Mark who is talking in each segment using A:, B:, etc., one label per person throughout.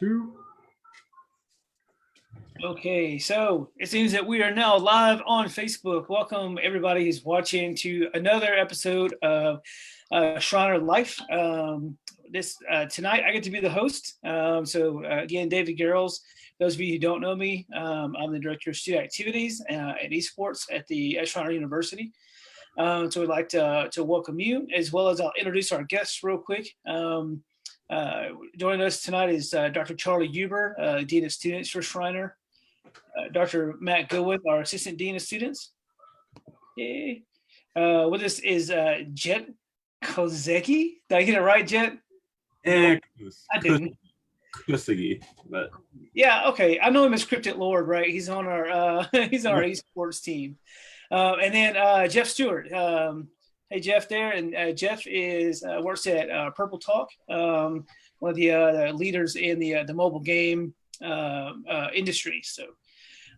A: 2.
B: Okay, so it seems that we are now live on Facebook. Welcome everybody who's watching to another episode of Schreiner Life. Tonight I get to be the host. Again, David Garrels. Those of you who don't know me, I'm the director of student activities and esports at the Schreiner University. So we'd like to welcome you, as well as I'll introduce our guests real quick. Joining us tonight is Dr. Charlie Huber, Dean of Students for Schreiner. Dr. Matt Goodwin, our Assistant Dean of Students. Yay. With us is Jet Kozecki. Did I get it right, Jet?
C: I
B: didn't.
C: Kozecki, but
B: yeah, okay. I know him as Cryptid Lord, right? He's on our esports team. And then Jeff Stewart. Hey, Jeff there, and Jeff is works at Purple Talk, one of the leaders in the mobile game industry. So.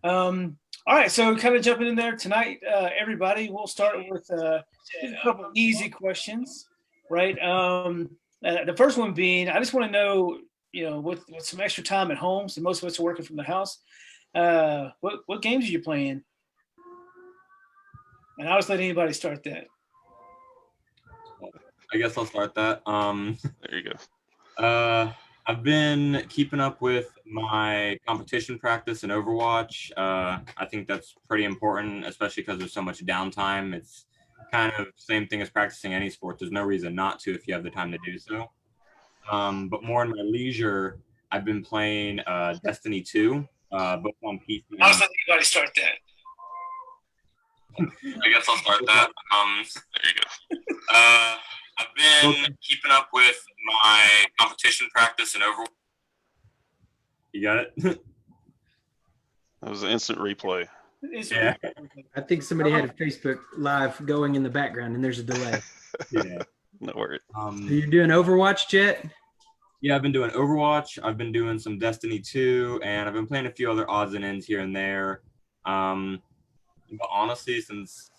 B: All right, so kind of jumping in there tonight, everybody, we'll start with a couple easy questions, right? The first one being, I just want to know, with some extra time at home, so most of us are working from the house, what games are you playing? And I'll just let anybody start that.
C: I guess I'll start that.
D: There you go.
C: I've been keeping up with my competition practice in Overwatch. I think that's pretty important, especially because there's so much downtime. It's kind of the same thing as practicing any sport. There's no reason not to if you have the time to do so. But more in my leisure, I've been playing Destiny 2, both on PC.
B: I'll let anybody start that.
C: I guess I'll start that.
D: There you go.
C: I've been keeping up with my competition practice in Overwatch. You got it?
D: That was an instant replay.
C: Yeah.
A: I think somebody had a Facebook Live going in the background, and there's a delay.
C: Yeah.
D: No worries.
A: Are you doing Overwatch, Jet?
C: Yeah, I've been doing Overwatch. I've been doing some Destiny 2, and I've been playing a few other odds and ends here and there. But honestly, since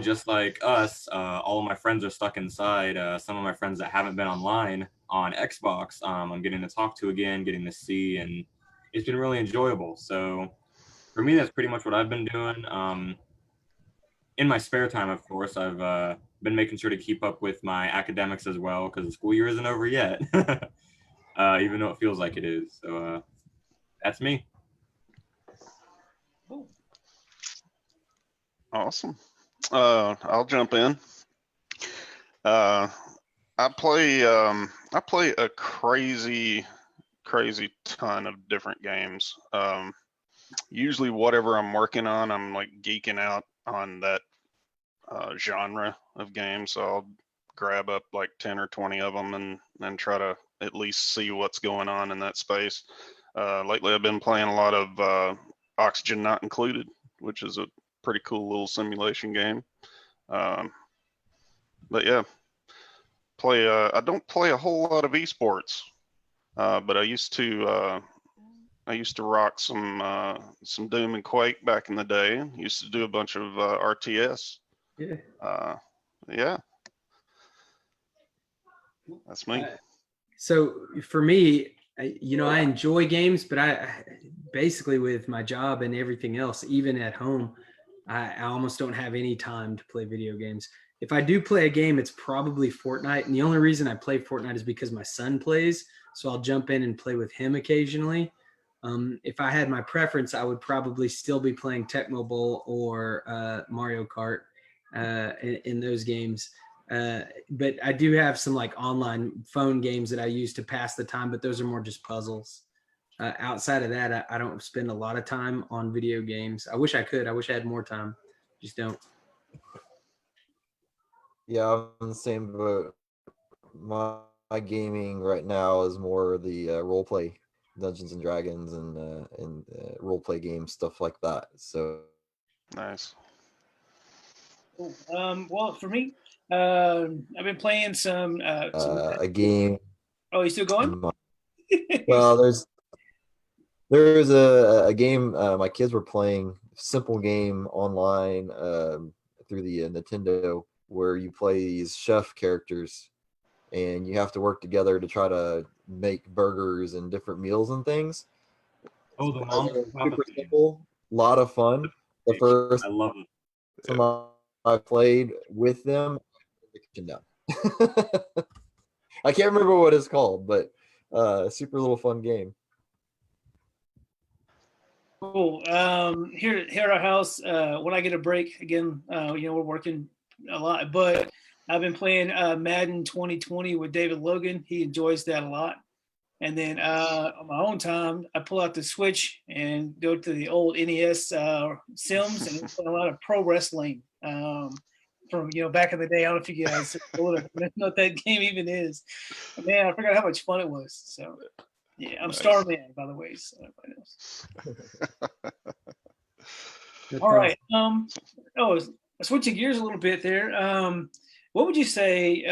C: just like us, all of my friends are stuck inside. Some of my friends that haven't been online on Xbox, I'm getting to talk to again, getting to see, and it's been really enjoyable. So for me, that's pretty much what I've been doing. In my spare time, of course, I've been making sure to keep up with my academics as well, because the school year isn't over yet, even though it feels like it is. So that's me.
D: Awesome. I'll jump in. I play a crazy ton of different games. Usually whatever I'm working on, I'm like geeking out on that genre of games. So I'll grab up like 10 or 20 of them and try to at least see what's going on in that space. Lately I've been playing a lot of Oxygen Not Included, which is a pretty cool little simulation game. But yeah, I don't play a whole lot of esports, but I used to rock some Doom and Quake back in the day. Used to do a bunch of RTS. Yeah. That's me.
A: So for me, I enjoy games, but I basically, with my job and everything else, even at home, I almost don't have any time to play video games. If I do play a game, it's probably Fortnite. And the only reason I play Fortnite is because my son plays. So I'll jump in and play with him occasionally. If I had my preference, I would probably still be playing Tecmo Bowl or Mario Kart in those games. But I do have some like online phone games that I use to pass the time, but those are more just puzzles. Outside of that, I don't spend a lot of time on video games. I wish I could. I wish I had more time. Just don't.
E: Yeah, I'm in the same boat. My gaming right now is more the role play, Dungeons and Dragons and role play games, stuff like that. So
D: nice.
B: Cool. Well, for me, I've been playing some
E: a game.
B: Oh, you still going?
E: Well, there's a game my kids were playing, simple game online through the Nintendo, where you play these chef characters and you have to work together to try to make burgers and different meals and things.
C: Oh, the
E: Surprisingly
C: mom and pop
E: super
C: up game.
E: simple, lot of fun. The first
C: I love it.
E: time I played with them, the kitchen down. I can't remember what it's called, but super little fun game.
B: Cool. Here at our house, when I get a break, again, we're working a lot, but I've been playing Madden 2020 with David Logan. He enjoys that a lot. And then on my own time, I pull out the Switch and go to the old NES Sims and play a lot of pro wrestling from back in the day. I don't know if you guys know what that game even is. But man, I forgot how much fun it was. So yeah, I'm
D: Nice.
B: Starman, by the way. So everybody knows.
A: That's
B: All right.
A: awesome.
B: Switching gears a little bit there. What would you say?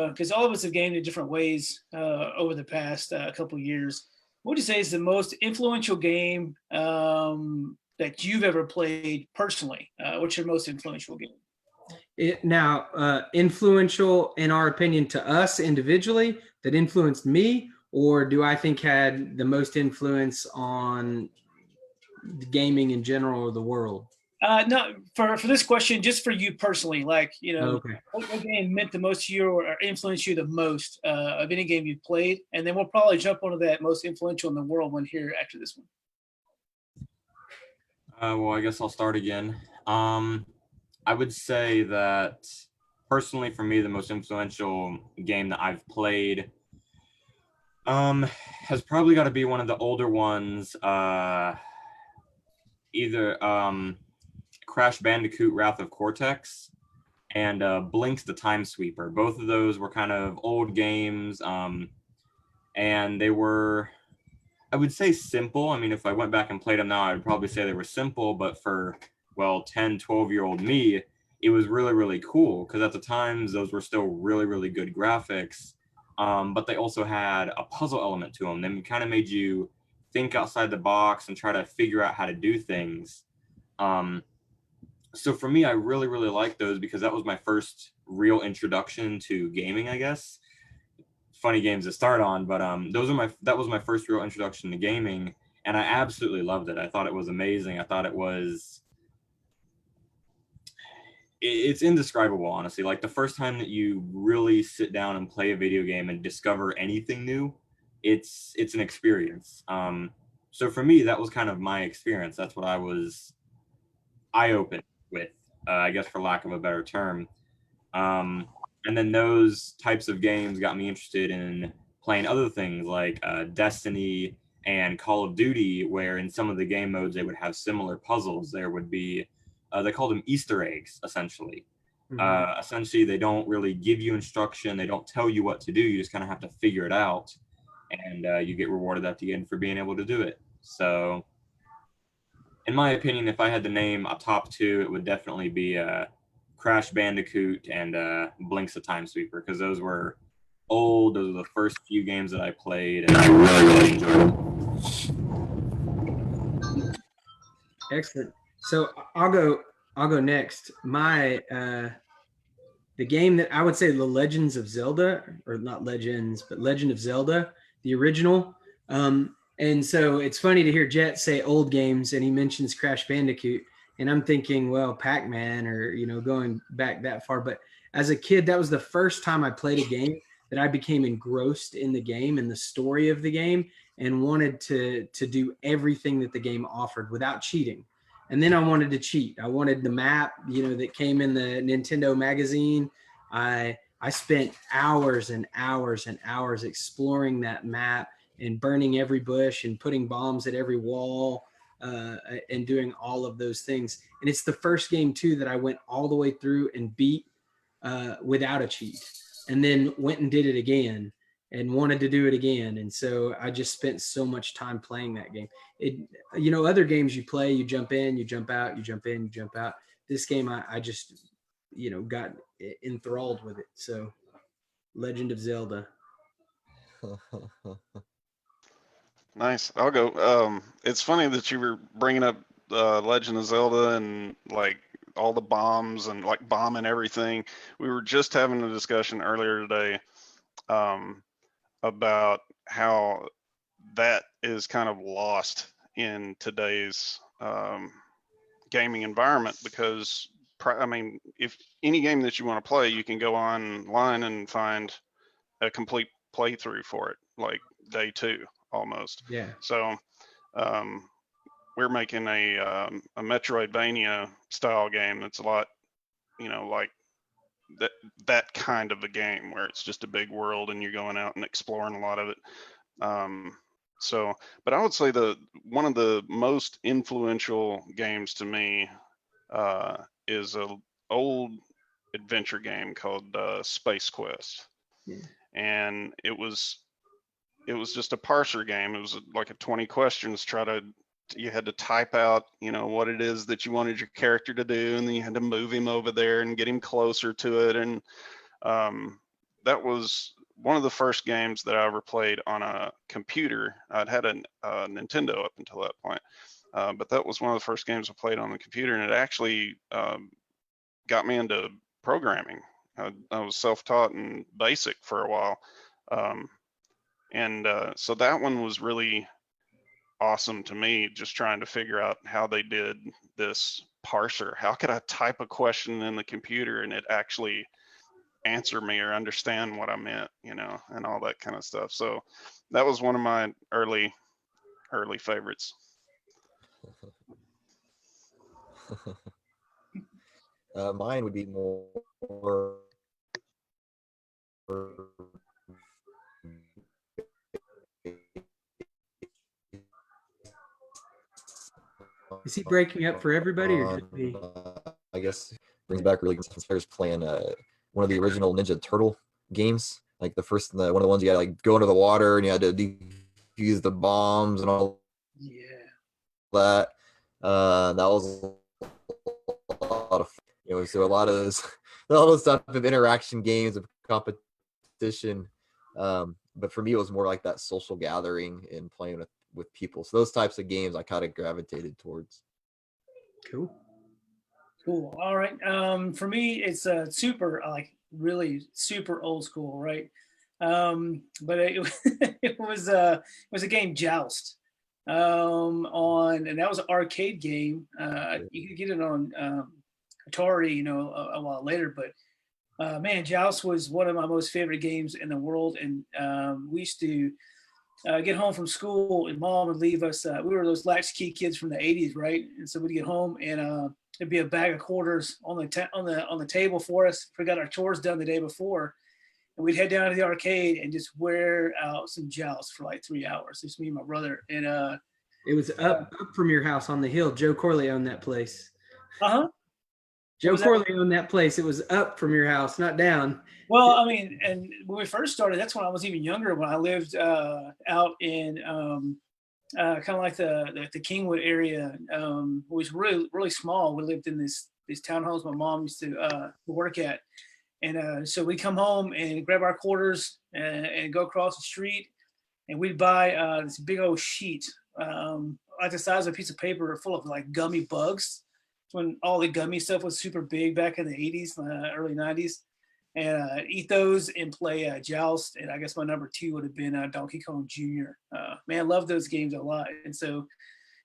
B: Because all of us have gamed in different ways over the past couple of years. What would you say is the most influential game that you've ever played personally? What's your most influential game?
A: Influential in our opinion to us individually that influenced me, or do I think had the most influence on the gaming in general or the world?
B: No, for this question, just for you personally, like,
A: Okay.
B: what game meant the most to you or influenced you the most of any game you've played? And then we'll probably jump onto that most influential in the world one here after this one.
C: Well, I guess I'll start again. I would say that personally for me, the most influential game that I've played has probably got to be one of the older ones, either Crash Bandicoot Wrath of Cortex and Blinks the Time Sweeper. Both of those were kind of old games, and they were, I would say, simple. I mean, if I went back and played them now, I would probably say they were simple, but for, 10, 12-year-old me, it was really, really cool because at the times those were still really, really good graphics, but they also had a puzzle element to them. They kind of made you think outside the box and try to figure out how to do things. So for me, I really, really like those because that was my first real introduction to gaming, I guess. Funny games to start on, but that was my first real introduction to gaming, and I absolutely loved it. I thought it was amazing. I thought it's indescribable, honestly. Like the first time that you really sit down and play a video game and discover anything new, it's an experience. So for me, that was kind of my experience. That's what I was eye-opened with, I guess, for lack of a better term. And then those types of games got me interested in playing other things like Destiny and Call of Duty, where in some of the game modes they would have similar puzzles. There would be, they called them Easter eggs, essentially. Essentially, they don't really give you instruction. They don't tell you what to do. You just kind of have to figure it out, and you get rewarded at the end for being able to do it. So, in my opinion, if I had to name a top two, it would definitely be Crash Bandicoot and Blinks the Time Sweeper, because those were old. Those were the first few games that I played, and I really, really enjoyed them.
A: Excellent. So I'll go next. The game that I would say the Legends of Zelda, or not Legends, but Legend of Zelda, the original. And so it's funny to hear Jet say old games, and he mentions Crash Bandicoot. And I'm thinking, well, Pac-Man, or going back that far. But as a kid, that was the first time I played a game that I became engrossed in the game and the story of the game, and wanted to do everything that the game offered without cheating. And then I wanted to cheat. I wanted the map, that came in the Nintendo magazine. I spent hours and hours and hours exploring that map and burning every bush and putting bombs at every wall. And doing all of those things. And it's the first game too that I went all the way through and beat without a cheat, and then went and did it again and wanted to do it again. And so I just spent so much time playing that game. Other games you play, you jump in, you jump out, you jump in, you jump out. This game, I just, got enthralled with it. So Legend of Zelda.
D: Nice. I'll go. It's funny that you were bringing up Legend of Zelda and like all the bombs and like bombing everything. We were just having a discussion earlier today about how that is kind of lost in today's gaming environment, because I mean, if any game that you want to play, you can go online and find a complete playthrough for it, like day two almost.
A: Yeah.
D: So we're making a Metroidvania style game that's a lot, like that kind of a game where it's just a big world and you're going out and exploring a lot of it. But I would say one of the most influential games to me is a old adventure game called Space Quest.
A: Yeah.
D: And it was just a parser game. It was like a 20 questions. You had to type out, what it is that you wanted your character to do, and then you had to move him over there and get him closer to it. And that was one of the first games that I ever played on a computer. I'd had a Nintendo up until that point, but that was one of the first games I played on the computer, and it actually got me into programming. I was self-taught and BASIC for a while, so that one was really awesome to me, just trying to figure out how they did this parser. How could I type a question in the computer and it actually answer me or understand what I meant, and all that kind of stuff. So that was one of my early favorites.
E: Mine would be more
A: Is he breaking up for everybody or just me?
E: I guess brings back really good players playing one of the original Ninja Turtle games, like the first one of the ones you had to like go into the water and you had to defuse the bombs and all that. That was a lot of fun. So a lot of those type of interaction games of competition. But for me, it was more like that social gathering and playing with people. So those types of games I kind of gravitated towards.
A: Cool.
B: All right. For me, it's super, like really super old school, right? But it was a game, Joust, and that was an arcade game. You could get it on Atari, a while later. But man, Joust was one of my most favorite games in the world. And we used to get home from school, and Mom would leave us. We were those latchkey kids from the '80s, right? And so we'd get home, and there'd be a bag of quarters on the table for us. We got our chores done the day before, and we'd head down to the arcade and just wear out some Joust for like 3 hours. Just me and my brother. And
A: it was up from your house on the hill. Joe Corley owned that place. Joe Corley owned that place. It was up from your house, not down.
B: Well, I mean, and when we first started, that's when I was even younger. When I lived out in kind of like the Kingwood area, it was really, really small. We lived in these townhomes my mom used to work at. And so we'd come home and grab our quarters and go across the street, and we'd buy this big old sheet, like the size of a piece of paper, full of like gummy bugs. When all the gummy stuff was super big back in the 80s, early 90s. And eat those and play Joust. And I guess my number 2 would have been Donkey Kong Jr. Man, love those games a lot. And so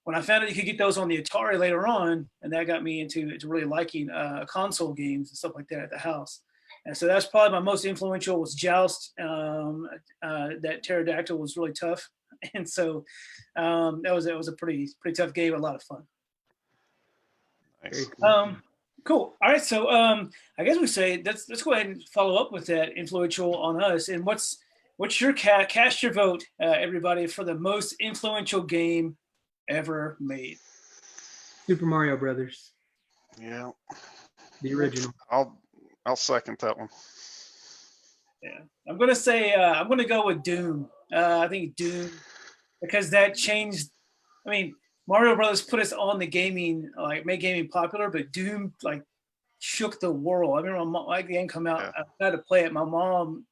B: when I found out you could get those on the Atari later on, and that got me into really liking console games and stuff like that at the house. And so that's probably my most influential was Joust. That Pterodactyl was really tough. And so that was a pretty tough game, a lot of fun.
D: Nice.
B: Cool. All right. So I guess we say let's go ahead and follow up with that influential on us. And what's your cast your vote, everybody, for the most influential game ever made?
A: Super Mario Brothers.
D: Yeah.
A: The original.
D: I'll second that one.
B: Yeah. I'm gonna say I'm gonna go with Doom. I think Doom, because that changed. I mean, Mario Brothers put us on the gaming, like made gaming popular, but Doom like shook the world. I remember my game come out, I had to play it. My mom,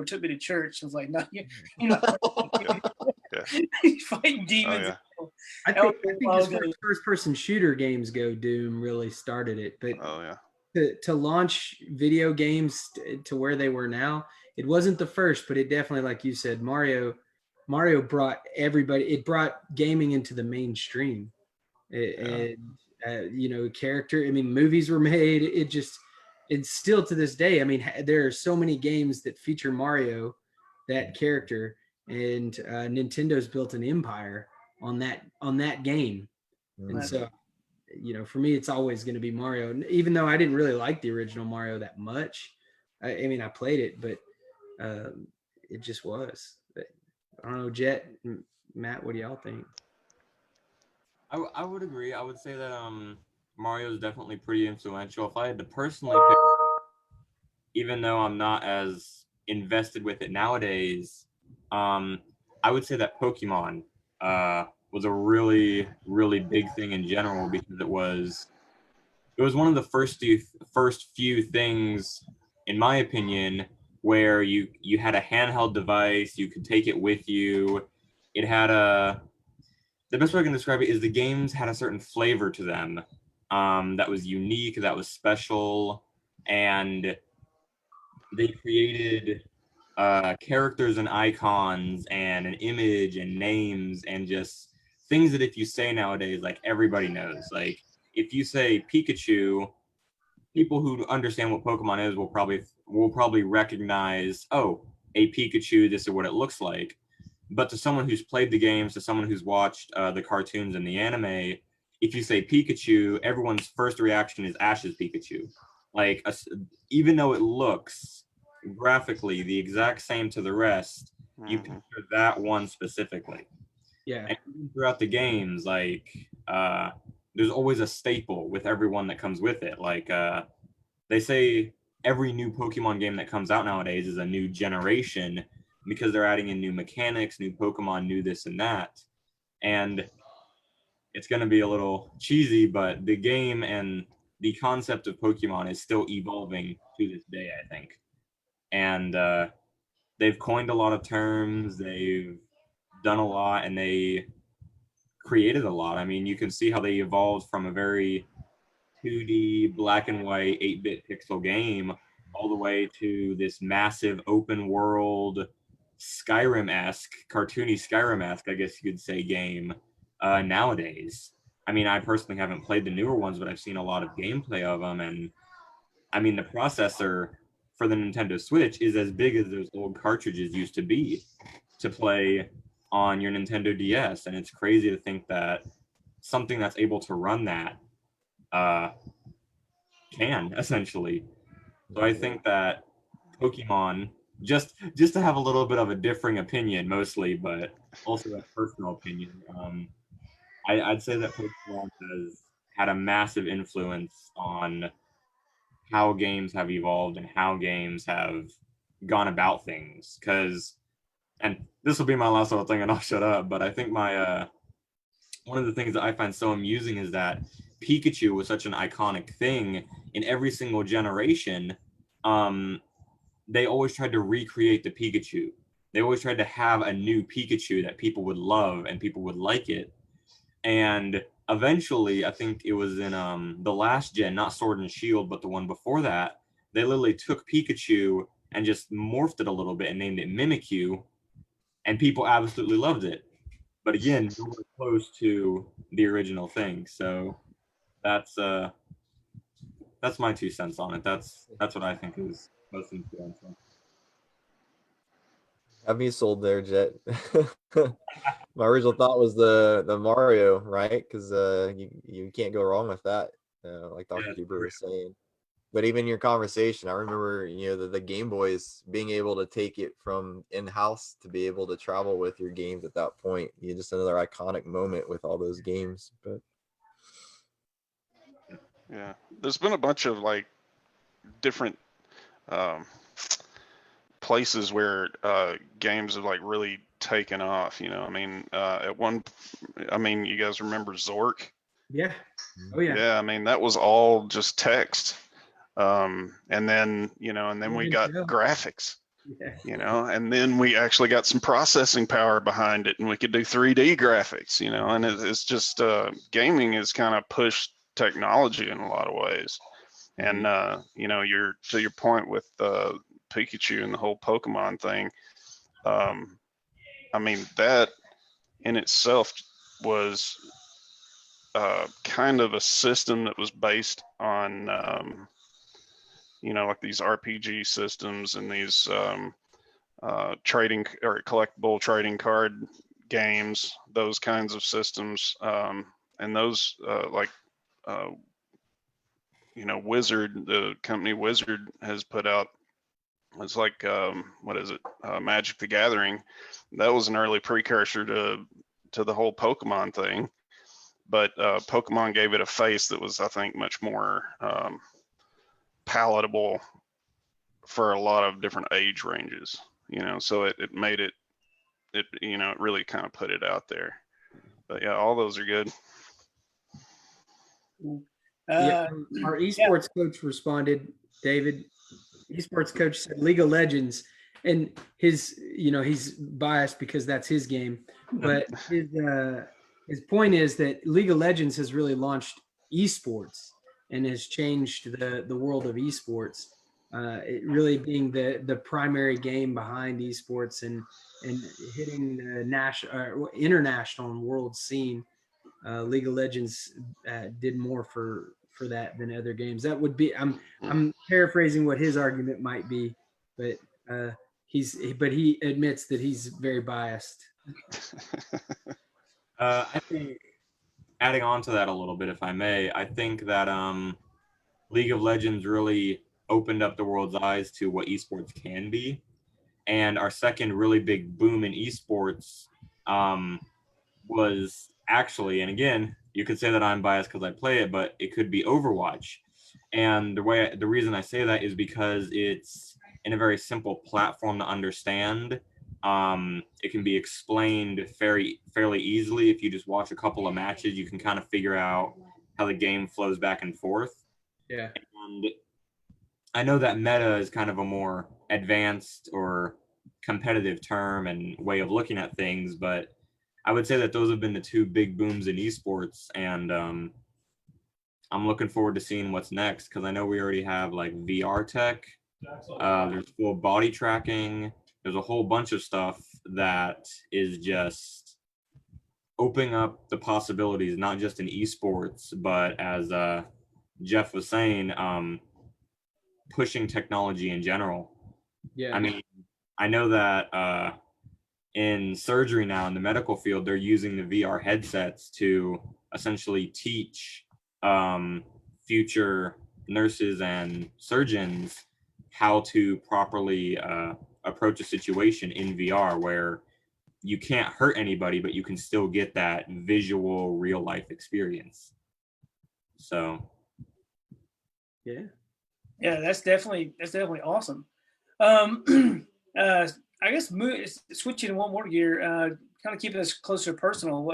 B: took me to church. I was like, "No, you're fighting demons."
A: Oh, yeah. I think as far as first-person shooter games go, Doom really started it. But to launch video games to where they were now, it wasn't the first, but it definitely, like you said, Mario Mario brought everybody. It brought gaming into the mainstream. And character. I mean, movies were made. It's still to this day. I mean, there are so many games that feature Mario, that character, and Nintendo's built an empire on that game. And
E: Mhm.
A: so, for me, it's always going to be Mario. And even though I didn't really like the original Mario that much, I mean, I played it, but it just was. But I don't know, Jet, Matt, what do y'all think?
C: I would agree. I would say that Mario is definitely pretty influential. If I had to personally pick, even though I'm not as invested with it nowadays, um, I would say that Pokemon was a really, really big thing in general because it was one of the first few things, in my opinion, where you had a handheld device, you could take it with you. It had the best way I can describe it is the games had a certain flavor to them, that was unique, that was special, and they created characters and icons and an image and names and just things that if you say nowadays, like everybody knows. Like if you say Pikachu, people who understand what Pokemon is will probably recognize, oh, a Pikachu, this is what it looks like. But to someone who's played the games, to someone who's watched the cartoons and the anime, if you say Pikachu, everyone's first reaction is Ash's Pikachu. Like, even though it looks graphically the exact same to the rest, you
D: Mhm.
C: picture that one specifically.
A: Yeah.
C: And even throughout the games, like, there's always a staple with everyone that comes with it. Like, they say every new Pokemon game that comes out nowadays is a new generation because they're adding in new mechanics, new Pokemon, new this and that. And it's going to be a little cheesy, but the game and the concept of Pokemon is still evolving to this day, I think. And they've coined a lot of terms, they've done a lot, and they created a lot. I mean, you can see how they evolved from a very 2D black and white 8-bit pixel game all the way to this massive open world Skyrim-esque, cartoony Skyrim-esque, I guess you could say, game nowadays. I mean, I personally haven't played the newer ones, but I've seen a lot of gameplay of them, and I mean, the processor for the Nintendo Switch is as big as those old cartridges used to be to play on your Nintendo DS, and it's crazy to think that something that's able to run that uh, can essentially. So I think that Pokemon, just to have a little bit of a differing opinion, mostly, but also a personal opinion. I'd say that Pokemon has had a massive influence on how games have evolved and how games have gone about things. Because, and this will be my last little thing, and I'll shut up. But I think my one of the things that I find so amusing is that Pikachu was such an iconic thing in every single generation. Um, they always tried to recreate the Pikachu. They always tried to have a new Pikachu that people would love and people would like it. And eventually, I think it was in the last gen, not Sword and Shield, but the one before that, they literally took Pikachu and just morphed it a little bit and named it Mimikyu, and people absolutely loved it. But again, nowhere close to the original thing. So that's uh that's my 2 cents on it. That's what I think is most influential.
E: Have me sold there, Jet. My original thought was the Mario, right? Because you can't go wrong with that, like Dr.
C: Yeah,
E: Huber was saying. But even your conversation, I remember, the Game Boys being able to take it from in-house to be able to travel with your games at that point. Just another iconic moment with all those games. But
D: Yeah, there's been a bunch of like different um, places where games have like really taken off. I mean, you guys remember Zork?
A: Yeah. Oh yeah.
D: Yeah, I mean that was all just text, and then we got
A: Yeah.
D: graphics. And then we actually got some processing power behind it, and we could do 3D graphics. And it's just gaming has kind of pushed technology in a lot of ways. And to your point with Pikachu and the whole Pokemon thing, I mean, that in itself was kind of a system that was based on, like these RPG systems and these trading or collectible trading card games, those kinds of systems. And those, Wizard, the company Wizard has put out, it's like, what is it? Magic the Gathering. That was an early precursor to the whole Pokemon thing. But Pokemon gave it a face that was, I think, much more palatable for a lot of different age ranges. So it made it really kind of put it out there. But yeah, all those are good.
A: Yeah, our esports coach responded, David. Esports coach said League of Legends, and he's biased because that's his game, but his point is that League of Legends has really launched esports and has changed the world of esports. It really being the primary game behind esports and hitting the national, international, and world scene. League of Legends did more for that than other games. That would be I'm paraphrasing what his argument might be, but he admits that he's very biased.
C: I think adding on to that a little bit, if I may, I think that League of Legends really opened up the world's eyes to what esports can be. And our second really big boom in esports was actually, and again, you could say that I'm biased because I play it, but it could be Overwatch. And the reason I say that is because it's in a very simple platform to understand. It can be explained fairly easily. If you just watch a couple of matches, you can kind of figure out how the game flows back and forth.
A: Yeah.
C: And I know that meta is kind of a more advanced or competitive term and way of looking at things, but I would say that those have been the two big booms in esports, and I'm looking forward to seeing what's next because I know we already have like VR tech. There's full body tracking. There's a whole bunch of stuff that is just opening up the possibilities, not just in esports, but as Jeff was saying, pushing technology in general.
A: Yeah.
C: I mean, I know that in surgery now in the medical field, they're using the VR headsets to essentially teach future nurses and surgeons how to properly approach a situation in VR where you can't hurt anybody, but you can still get that visual real life experience. So
B: yeah, that's definitely awesome. I guess switching to one more gear, kind of keeping us closer to personal.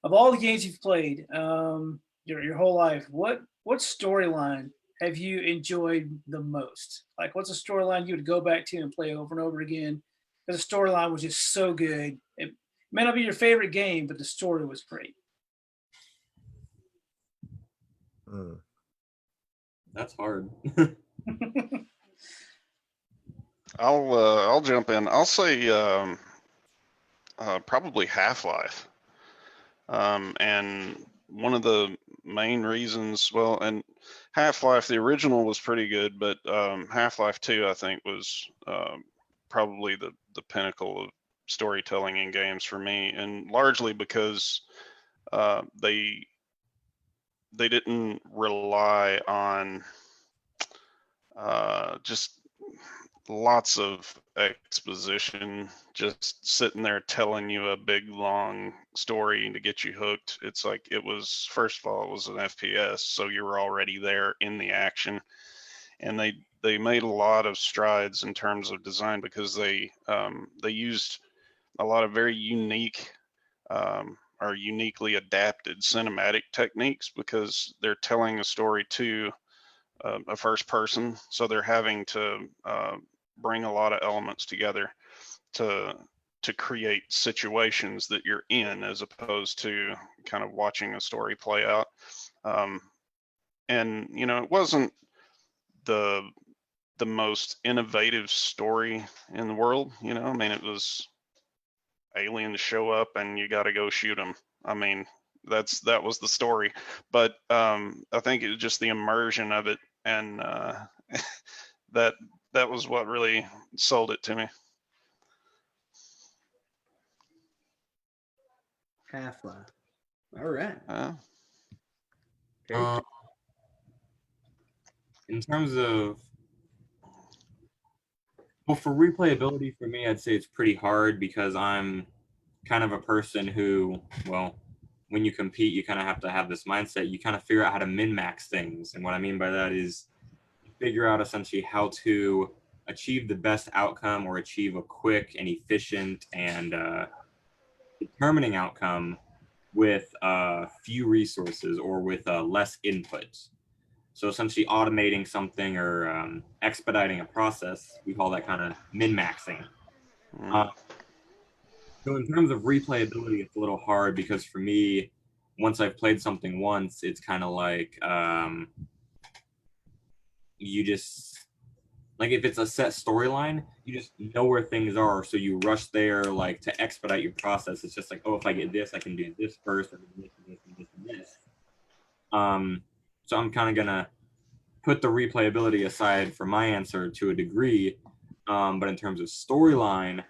B: Of all the games you've played, your whole life, what storyline have you enjoyed the most? Like, what's a storyline you would go back to and play over and over again? Because the storyline was just so good. It may not be your favorite game, but the story was great.
C: that's hard.
D: I'll jump in. I'll say probably Half-Life. And one of the main reasons, well, and Half-Life, the original was pretty good, but Half-Life 2, I think, was probably the pinnacle of storytelling in games for me, and largely because they didn't rely on just lots of exposition, just sitting there telling you a big long story to get you hooked. It's like, it was, first of all, it was an FPS, so you were already there in the action. And they made a lot of strides in terms of design because they used a lot of very unique or uniquely adapted cinematic techniques because they're telling a story to a first person, so they're having to bring a lot of elements together to create situations that you're in, as opposed to kind of watching a story play out. And it wasn't the most innovative story in the world. I mean, it was aliens show up and you got to go shoot them. I mean, that was the story. But I think it was just the immersion of it, and that was what really sold it to me.
A: Half-Life. All right. Very
C: Uh, in terms of, well, for replayability for me, I'd say it's pretty hard because I'm kind of a person who, well, when you compete, you kind of have to have this mindset. You kind of figure out how to min-max things. And what I mean by that is you figure out essentially how to achieve the best outcome or achieve a quick and efficient and determining outcome with few resources or with less input. So essentially automating something or expediting a process, we call that kind of min-maxing. So in terms of replayability, it's a little hard because for me, once I've played something once, it's kind of like you just, like if it's a set storyline, you just know where things are. So you rush there like to expedite your process. It's just like, oh, if I get this, I can do this first, and this, and this, and this, and this. So I'm kind of going to put the replayability aside for my answer to a degree. But in terms of storyline,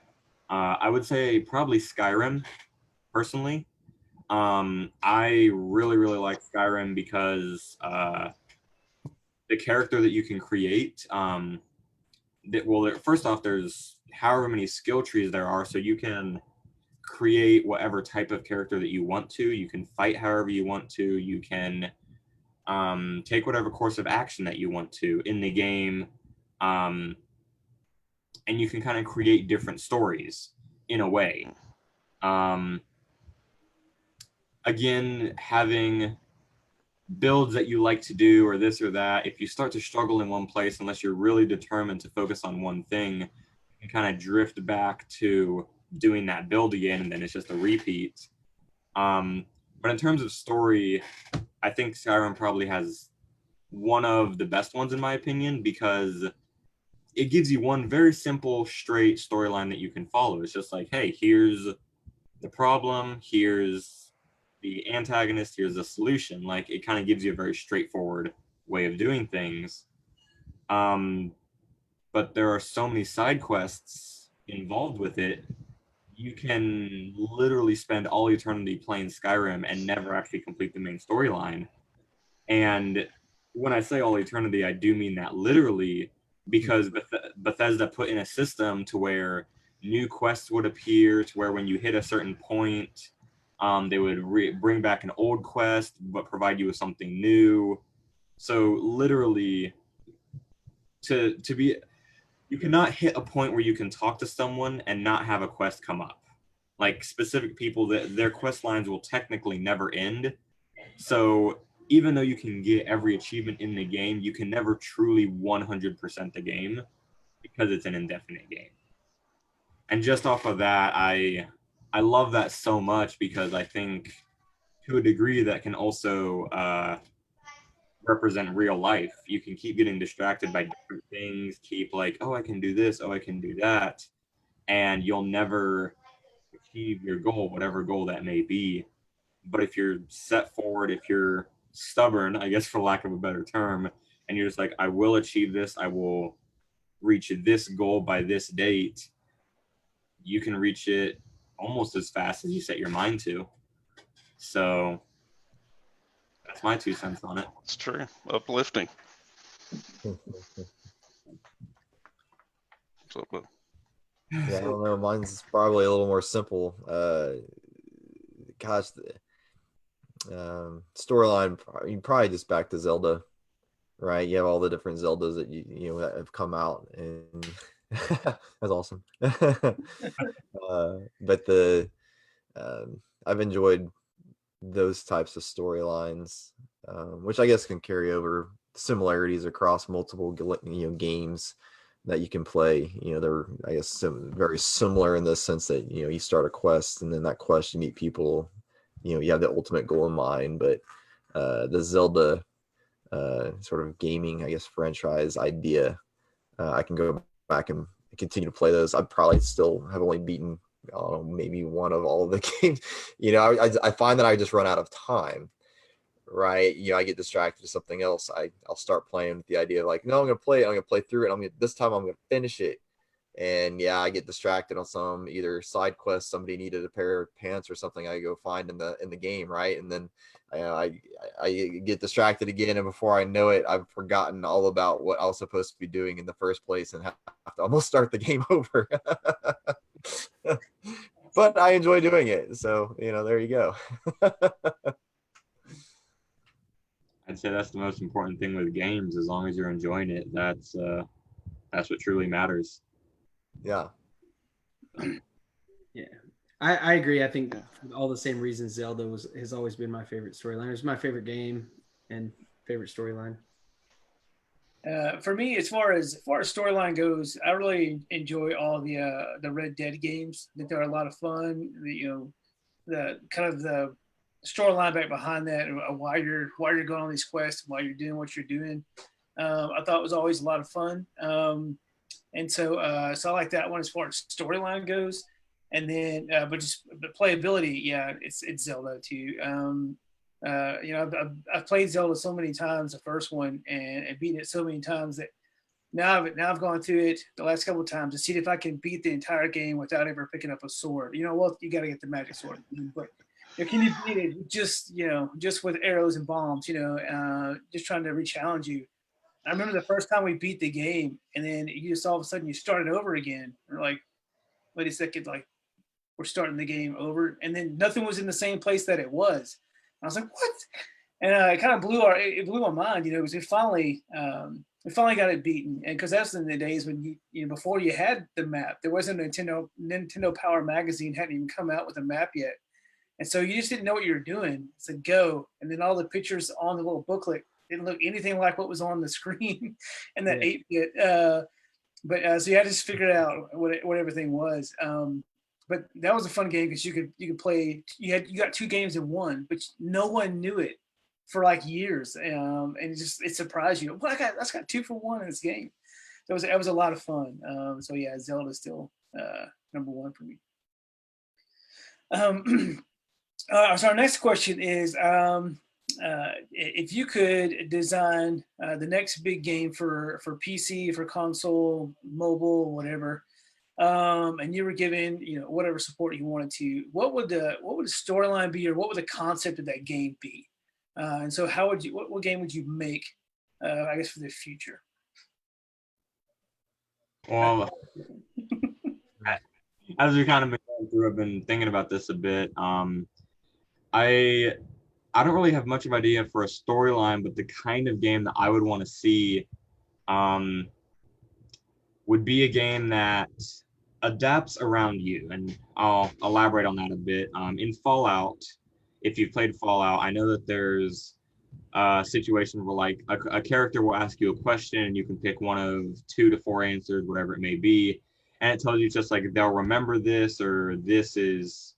C: I would say probably Skyrim, personally. I really, really like Skyrim because the character that you can create, first off, there's however many skill trees there are, so you can create whatever type of character that you want to. You can fight however you want to. You can take whatever course of action that you want to in the game. And you can kind of create different stories in a way. Again, having builds that you like to do or this or that, if you start to struggle in one place, unless you're really determined to focus on one thing, you can kind of drift back to doing that build again, and then it's just a repeat. But in terms of story, I think Skyrim probably has one of the best ones in my opinion, because it gives you one very simple, straight storyline that you can follow. It's just like, hey, here's the problem, here's the antagonist, here's the solution. Like, it kind of gives you a very straightforward way of doing things. But there are so many side quests involved with it. You can literally spend all eternity playing Skyrim and never actually complete the main storyline. And when I say all eternity, I do mean that literally, because Bethesda put in a system to where new quests would appear, to where when you hit a certain point, they would bring back an old quest, but provide you with something new. So literally, you cannot hit a point where you can talk to someone and not have a quest come up. Like, specific people, their quest lines will technically never end. So even though you can get every achievement in the game, you can never truly 100% the game because it's an indefinite game. And just off of that, I love that so much, because I think to a degree that can also represent real life. You can keep getting distracted by different things, keep like, oh, I can do this, oh, I can do that, and you'll never achieve your goal, whatever goal that may be. But if you're set forward, if you're stubborn, I guess for lack of a better term, and you're just like, I will achieve this, I will reach this goal by this date, you can reach it almost as fast as you set your mind to. So that's my 2 cents on it.
D: It's true. Uplifting.
E: Yeah, I don't know. Mine's probably a little more simple. Gosh, storyline, probably just back to Zelda, right? You have all the different Zeldas that you know that have come out, and that's awesome. But I've enjoyed those types of storylines, which I guess can carry over similarities across multiple games that you can play. They're, I guess, very similar in the sense that you start a quest, and then that quest you meet people, you have the ultimate goal in mind. But the Zelda sort of gaming, I guess, franchise idea, I can go back and continue to play those. I probably still have only beaten I don't know, maybe one of all of the games. You know, I find that I just run out of time, right? You know, I get distracted to something else. I'll start playing with the idea of like, no, I'm gonna play it. I'm gonna play through it. This time I'm gonna finish it. And yeah, I get distracted on some either side quest. Somebody needed a pair of pants or something. I go find in the game, right? And then I get distracted again, and before I know it, I've forgotten all about what I was supposed to be doing in the first place, and have to almost start the game over. But I enjoy doing it, so you know, there you go.
C: I'd say that's the most important thing with games. As long as you're enjoying it, that's what truly matters.
E: Yeah.
A: Yeah, I agree. I think for all the same reasons Zelda has always been my favorite storyline. It's my favorite game and favorite storyline.
B: For me, as far as storyline goes, I really enjoy all the Red Dead games. I think they're a lot of fun. The kind of the storyline back behind that, why you're going on these quests, why you're doing what you're doing. I thought it was always a lot of fun. And so I like that one as far as storyline goes. And then, but playability, yeah, it's Zelda too. I've played Zelda so many times, the first one, and beaten it so many times that now I've gone through it the last couple of times to see if I can beat the entire game without ever picking up a sword. Well, you got to get the magic sword, but can you beat it just with arrows and bombs? Just trying to re-challenge you. I remember the first time we beat the game, and then you just all of a sudden you started over again. We're like, wait a second, like we're starting the game over, and then nothing was in the same place that it was. I was like, what? And it kind of blew my mind, because we finally got it beaten. And because that's in the days when before you had the map, there wasn't a Nintendo Power Magazine hadn't even come out with a map yet, and so you just didn't know what you were doing. It's like go, and then all the pictures on the little booklet didn't look anything like what was on the screen and that 8-bit. But so you had to just figure out what everything was. But that was a fun game because you could play. You got two games in one, but no one knew it for like years, and it surprised you. Well, I got 2 for 1 in this game. That was a lot of fun. So yeah, Zelda's still number 1 for me. So our next question is, if you could design the next big game for PC, for console, mobile, whatever, and you were given whatever support you wanted to, what would the storyline be, or what would the concept of that game be? And so how would you what game would you make, I guess, for the future?
C: Well, as we kind of been going through, I've been thinking about this a bit. I don't really have much of an idea for a storyline, but the kind of game that I would want to see would be a game that adapts around you. And I'll elaborate on that a bit. In Fallout, if you've played Fallout, I know that there's a situation where like a character will ask you a question and you can pick one of 2 to 4 answers, whatever it may be. And it tells you just like they'll remember this, or this is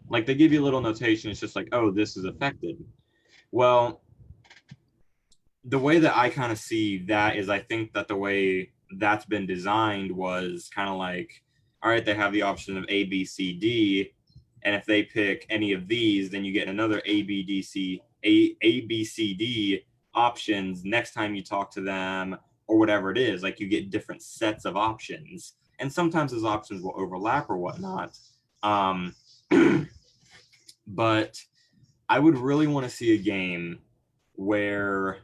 C: like they give you a little notation. It's just like, oh, this is affected. Well, the way that I kind of see that is I think that the way that's been designed was kind of like, all right, they have the option of A, B, C, D. And if they pick any of these, then you get another A, B, C, D options next time you talk to them, or whatever it is. Like you get different sets of options. And sometimes those options will overlap or whatnot. But I would really want to see a game where,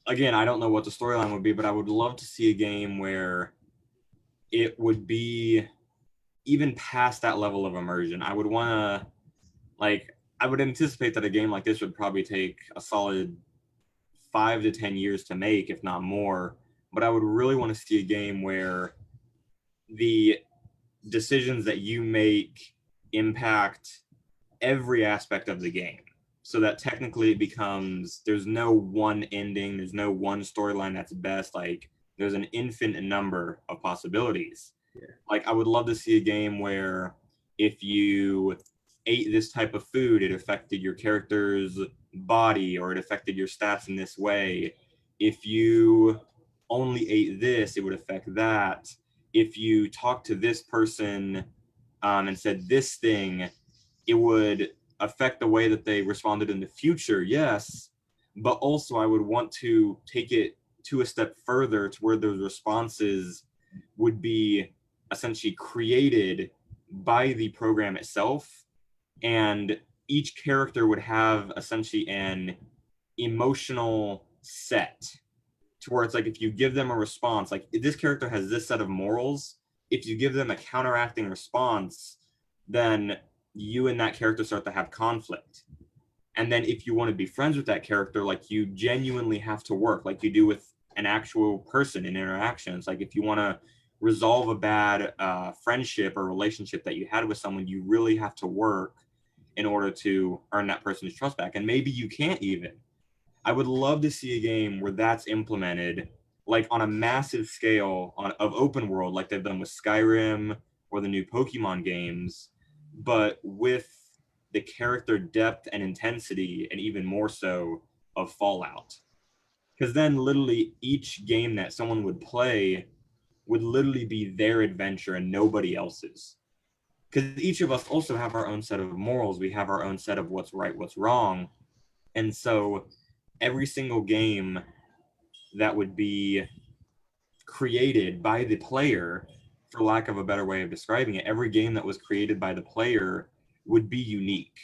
C: again, I don't know what the storyline would be, but I would love to see a game where it would be even past that level of immersion. I would want to, like, I would anticipate that a game like this would probably take a solid 5 to 10 years to make, if not more. But I would really want to see a game where the decisions that you make impact every aspect of the game, so that technically it becomes, there's no one ending, there's no one storyline that's best. Like there's an infinite number of possibilities. Like I would love to see a game where if you ate this type of food, it affected your character's body, or it affected your stats in this way. If you only ate this, it would affect that. if you talk to this person and said this thing, it would affect the way that they responded in the future, yes, but also I would want to take it to a step further to where those responses would be essentially created by the program itself, and each character would have essentially an emotional set to where it's like if you give them a response, like if this character has this set of morals, if you give them a counteracting response, then you and that character start to have conflict. And then if you want to be friends with that character, like you genuinely have to work like you do with an actual person in interactions. Like if you want to resolve a bad friendship or relationship that you had with someone, you really have to work in order to earn that person's trust back. And maybe you can't even. I would love to see a game where that's implemented like on a massive scale of open world, like they've done with Skyrim or the new Pokemon games, but with the character depth and intensity, and even more so of Fallout. Because then literally each game that someone would play would literally be their adventure and nobody else's. Because each of us also have our own set of morals. We have our own set of what's right, what's wrong. And so every single game that would be created by the player, for lack of a better way of describing it, every game that was created by the player would be unique.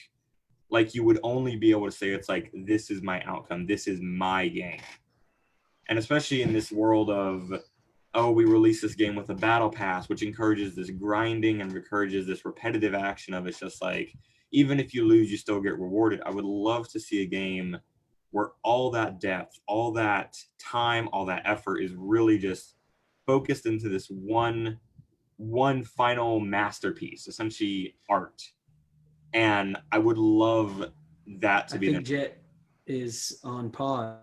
C: Like you would only be able to say it's like, this is my outcome, this is my game. And especially in this world of, oh, we release this game with a battle pass, which encourages this grinding and encourages this repetitive action of it's just like, even if you lose, you still get rewarded. I would love to see a game where all that depth, all that time, all that effort is really just focused into this one final masterpiece, essentially art. And I would love that to
A: I
C: be
A: think Jet is on pause.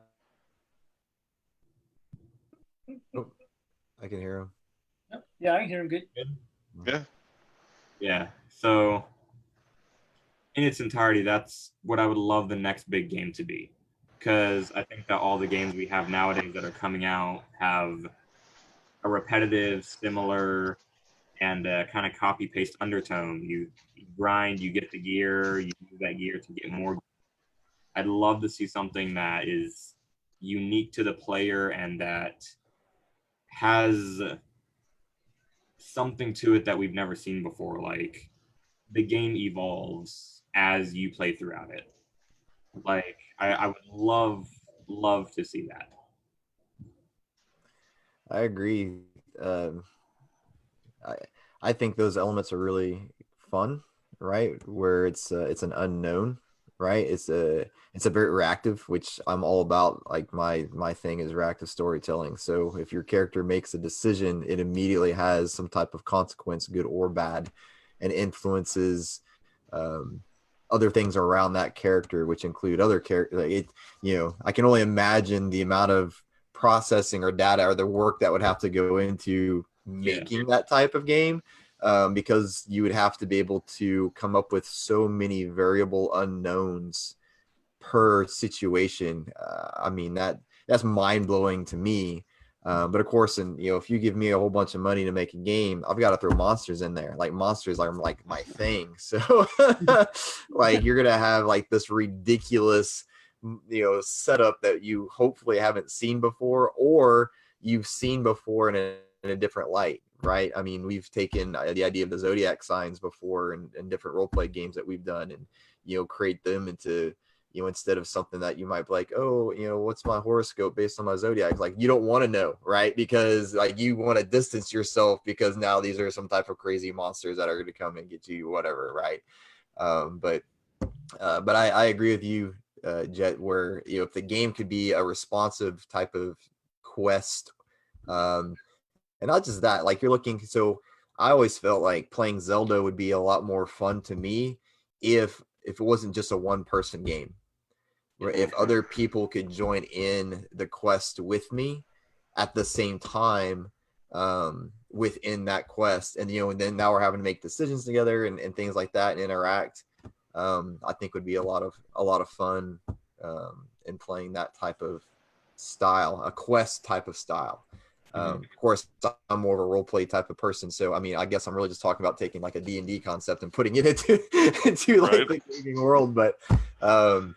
E: Oh, I can hear him.
B: Yeah, I can hear him good.
D: Yeah.
C: Yeah. So in its entirety, that's what I would love the next big game to be. Because I think that all the games we have nowadays that are coming out have a repetitive, similar, and kind of copy paste undertone. You grind, you get the gear, you use that gear to get more. I'd love to see something that is unique to the player and that has something to it that we've never seen before. Like the game evolves as you play throughout it. Like I would love to see that.
E: I agree. Um, I I think those elements are really fun, right? Where it's an unknown, right? It's a very reactive, which I'm all about. Like my thing is reactive storytelling. So if your character makes a decision, it immediately has some type of consequence, good or bad, and influences um, other things around that character, which include other characters. Like I can only imagine the amount of processing or data or the work that would have to go into making that type of game, because you would have to be able to come up with so many variable unknowns per situation. I mean, that's mind blowing to me. But of course, and if you give me a whole bunch of money to make a game, I've got to throw monsters in there. Like monsters are like my thing. So like you're gonna have like this ridiculous setup that you hopefully haven't seen before, or you've seen before in a different light, right? I mean, we've taken the idea of the zodiac signs before in different role play games that we've done, and create them into instead of something that you might be like, oh, what's my horoscope based on my zodiac? Like, you don't want to know, right? Because like you want to distance yourself because now these are some type of crazy monsters that are going to come and get you, whatever, right? But I agree with you, Jet, where if the game could be a responsive type of quest, and not just that, like you're looking. So I always felt like playing Zelda would be a lot more fun to me if it wasn't just a one person game, where if other people could join in the quest with me at the same time, within that quest, and and then now we're having to make decisions together and things like that and interact. I think would be a lot of fun in playing that type of style, a quest type of style. Of course, I'm more of a role play type of person, so I mean, I guess I'm really just talking about taking like a D&D concept and putting it into like the gaming world. But so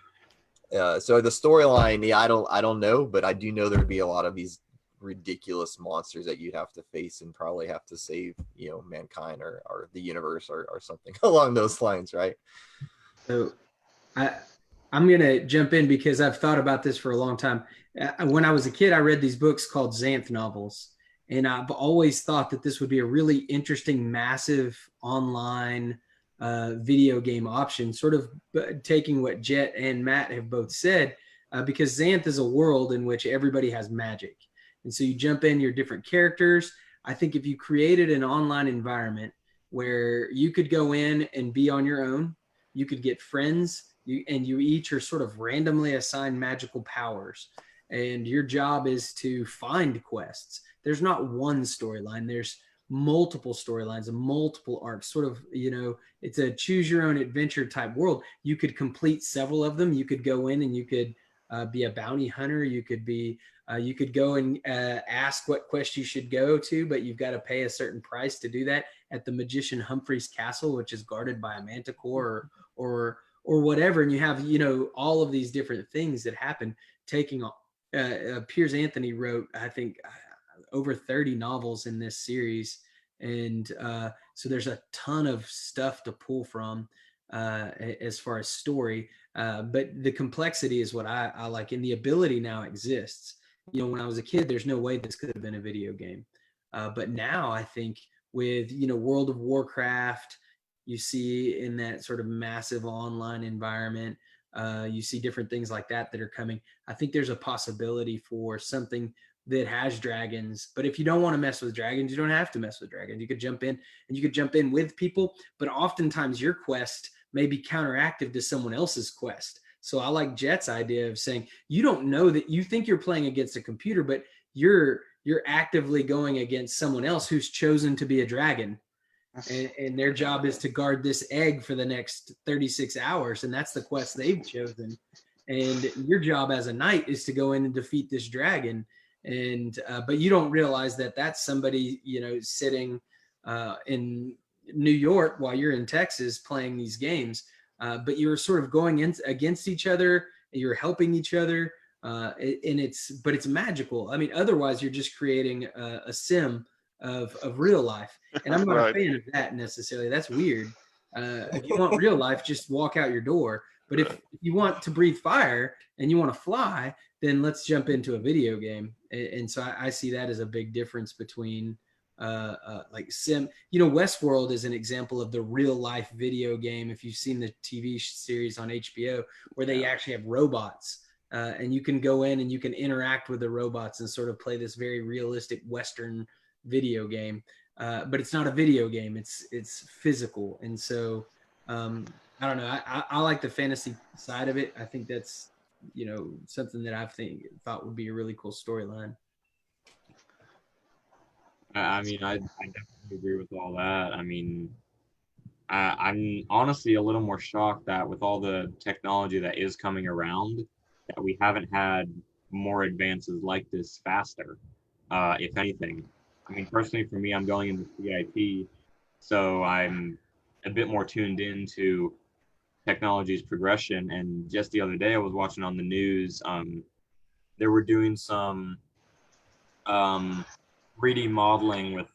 E: the storyline, yeah, I don't know, but I do know there'd be a lot of these ridiculous monsters that you'd have to face and probably have to save, mankind or the universe or something along those lines, right?
A: So I'm going to jump in because I've thought about this for a long time. When I was a kid, I read these books called Xanth novels. And I've always thought that this would be a really interesting, massive online video game option, sort of taking what Jet and Matt have both said, because Xanth is a world in which everybody has magic. And so you jump in your different characters. I think if you created an online environment where you could go in and be on your own, you could get friends, and you each are sort of randomly assigned magical powers. And your job is to find quests. There's not one storyline. There's multiple storylines and multiple arcs, sort of, it's a choose your own adventure type world. You could complete several of them. You could go in and you could be a bounty hunter. You could go and ask what quest you should go to, but you've got to pay a certain price to do that at the magician Humphrey's castle, which is guarded by a manticore or whatever. And you have, all of these different things that happen. Piers Anthony wrote, I think, over 30 novels in this series. And so there's a ton of stuff to pull from as far as story. But the complexity is what I like. And the ability now exists. When I was a kid, there's no way this could have been a video game. But now I think with, World of Warcraft, you see in that sort of massive online environment, you see different things like that are coming. I think there's a possibility for something that has dragons, but if you don't want to mess with dragons, you don't have to mess with dragons. You could jump in and you could jump in with people, but oftentimes your quest may be counteractive to someone else's quest. So I like Jet's idea of saying, you don't know that you think you're playing against a computer, but you're actively going against someone else who's chosen to be a dragon. And their job is to guard this egg for the next 36 hours. And that's the quest they've chosen. And your job as a knight is to go in and defeat this dragon. And but you don't realize that that's somebody, sitting in New York while you're in Texas playing these games. But you're sort of going in against each other. You're helping each other. And it's magical. I mean, otherwise you're just creating a sim of real life. And I'm not a fan of that necessarily. That's weird. If you want real life, just walk out your door. But if you want to breathe fire and you want to fly, then let's jump into a video game. And so I see that as a big difference between like sim. Westworld is an example of the real life video game. If you've seen the TV series on HBO where they actually have robots, and you can go in and you can interact with the robots and sort of play this very realistic Western video game. But it's not a video game. It's physical. And so I don't know. I like the fantasy side of it. I think that's, something that I thought would be a really cool storyline.
C: I mean, I definitely agree with all that. I mean, I'm honestly a little more shocked that with all the technology that is coming around, that we haven't had more advances like this faster, if anything. I mean, personally, for me, I'm going into CIP, so I'm a bit more tuned into technology's progression. And just the other day, I was watching on the news, they were doing some 3D modeling with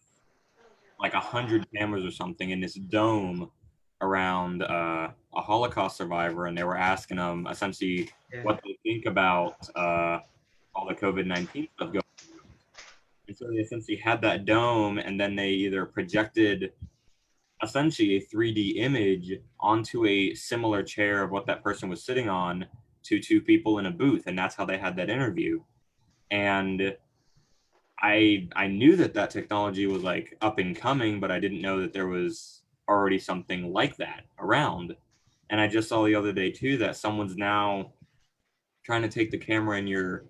C: like 100 cameras or something in this dome around a Holocaust survivor, and they were asking them essentially what they think about all the COVID-19 stuff going on. And so they essentially had that dome, and then they either projected essentially a 3D image onto a similar chair of what that person was sitting on to two people in a booth, and that's how they had that interview. And I knew that technology was like up and coming, but I didn't know that there was already something like that around. And I just saw the other day too that someone's now trying to take the camera in your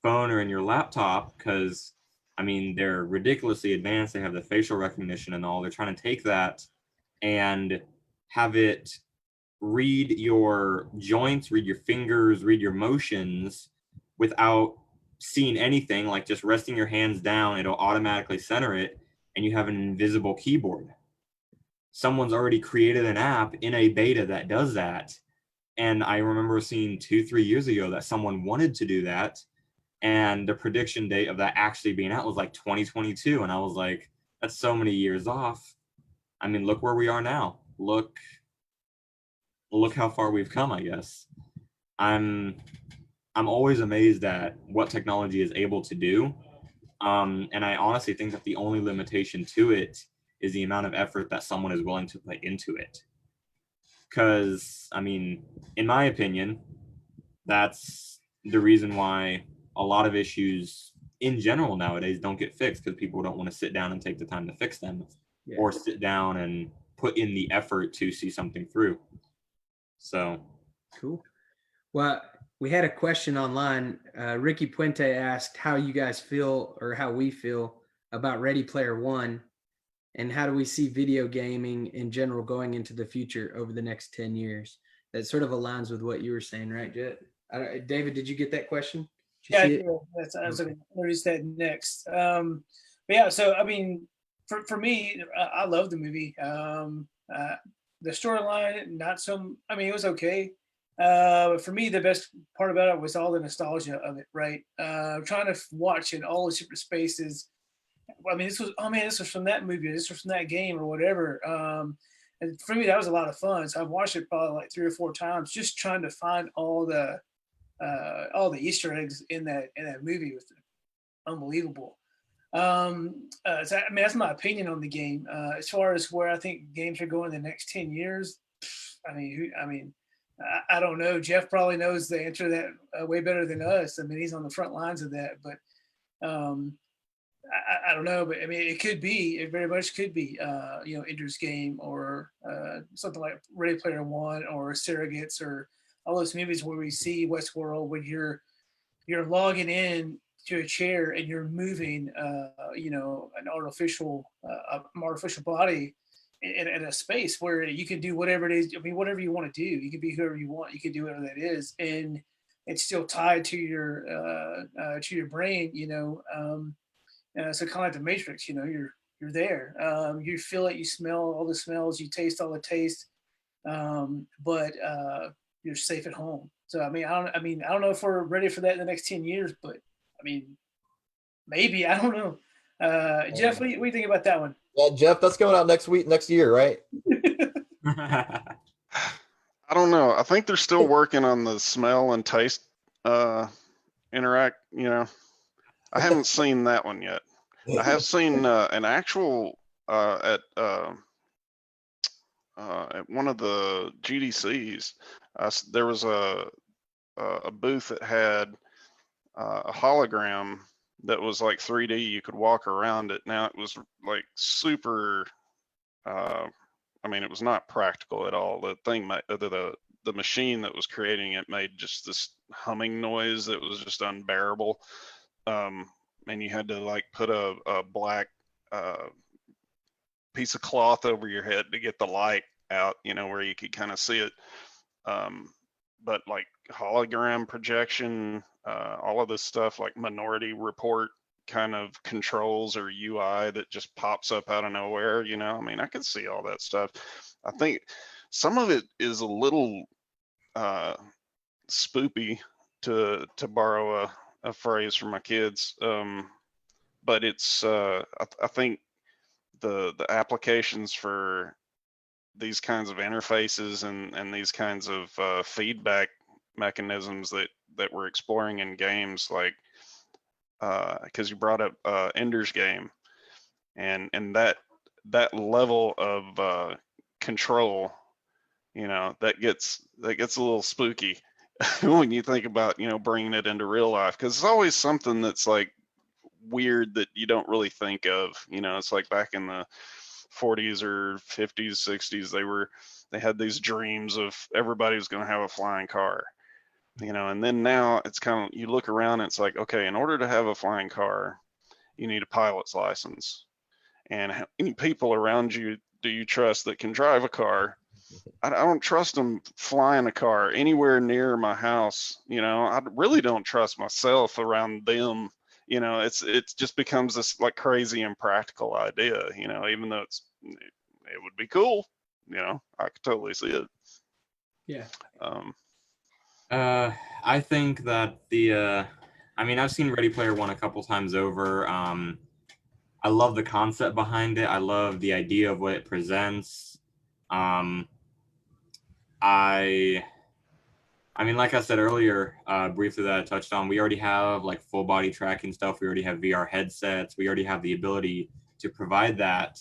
C: phone or in your laptop, because I mean they're ridiculously advanced. They have the facial recognition and all. They're trying to take that and have it read your joints, read your fingers, read your motions without seen anything, like just resting your hands down, it'll automatically center it, and you have an invisible keyboard. Someone's already created an app in a beta that does that. And I remember seeing 2-3 years ago that someone wanted to do that. And the prediction date of that actually being out was like 2022. And I was like, that's so many years off. I mean, look where we are now. Look how far we've come, I guess. I'm always amazed at what technology is able to do. And I honestly think that the only limitation to it is the amount of effort that someone is willing to put into it. Because, I mean, in my opinion, that's the reason why a lot of issues in general nowadays don't get fixed, because people don't want to sit down and take the time to fix them, or sit down and put in the effort to see something through. So
A: cool. Well, we had a question online. Ricky Puente asked how you guys feel, or how we feel about Ready Player One, and how do we see video gaming in general going into the future over the next 10 years? That sort of aligns with what you were saying, right, Jet? David, did you get that question?
B: Yeah, I did. I was going to introduce that next. But yeah, so I mean, for me, I love the movie. The storyline, not so. I mean, it was okay. But for me, the best part about it was all the nostalgia of it, right? Trying to watch in all the different spaces. I mean, this was from that movie, this was from that game, or whatever. And for me, that was a lot of fun. So I've watched it probably like 3 or 4 times, just trying to find all the Easter eggs in that movie. It was unbelievable. So I mean, that's my opinion on the game. As far as where I think games are going in the next 10 years, I don't know. Jeff probably knows the answer to that way better than us. I mean, he's on the front lines of that, but I don't know. But I mean, it very much could be, Ender's Game, or something like Ready Player One, or Surrogates, or all those movies where we see Westworld, when you're logging in to a chair and you're moving, an artificial body in a space where you can do whatever it is. I mean, whatever you want to do, you can be whoever you want. You can do whatever that is, and it's still tied to your brain. So kind of like the Matrix. You're there. You feel it. You smell all the smells. You taste all the taste. But you're safe at home. So I don't know if we're ready for that in the next 10 years, but I mean, maybe. I don't know. Jeff, what do you think about that one?
E: Yeah, Jeff, that's coming out next year, right?
D: I don't know. I think they're still working on the smell and taste interact. I haven't seen that one yet. I have seen an actual at one of the GDCs. There was a booth that had a hologram that was like 3D. You could walk around it. Now it was like super. It was not practical at all. The thing, the machine that was creating it made just this humming noise that was just unbearable. And you had to like put a black piece of cloth over your head to get the light out, where you could kind of see it. But like hologram projection, all of this stuff, like Minority Report kind of controls or UI that just pops up out of nowhere, I could see all that stuff. I think some of it is a little spoopy, to borrow a phrase from my kids. But it's I think the applications for these kinds of interfaces and these kinds of feedback mechanisms that we're exploring in games, like because you brought up Ender's Game, and that level of control, that gets a little spooky when you think about bringing it into real life, because it's always something that's like weird that you don't really think of. It's like back in the 40s or 50s, 60s, they had these dreams of everybody was going to have a flying car, and then now it's kind of, you look around and it's like, okay, in order to have a flying car, you need a pilot's license. And how many people around you do you trust that can drive a car I don't trust them flying a car anywhere near my house. You know, I really don't trust myself around them. You know, it just becomes this like crazy impractical idea. You know, even though it would be cool. You know, I could totally see it.
A: Yeah.
C: I think that I mean, I've seen Ready Player One a couple times over. I love the concept behind it. I love the idea of what it presents. I mean, like I said earlier, briefly that I touched on, we already have like full body tracking stuff. We already have VR headsets. We already have the ability to provide that.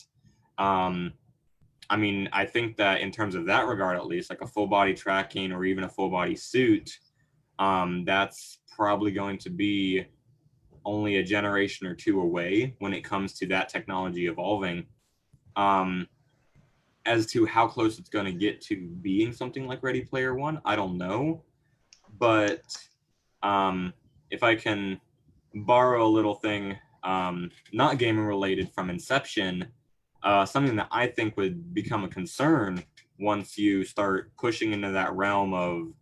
C: I mean, I think that in terms of that regard, at least, like a full body tracking or even a full body suit, that's probably going to be only a generation or two away when it comes to that technology evolving. As to how close it's going to get to being something like Ready Player One, I don't know. But if I can borrow a little thing, not gaming related from Inception, something that I think would become a concern once you start pushing into that realm of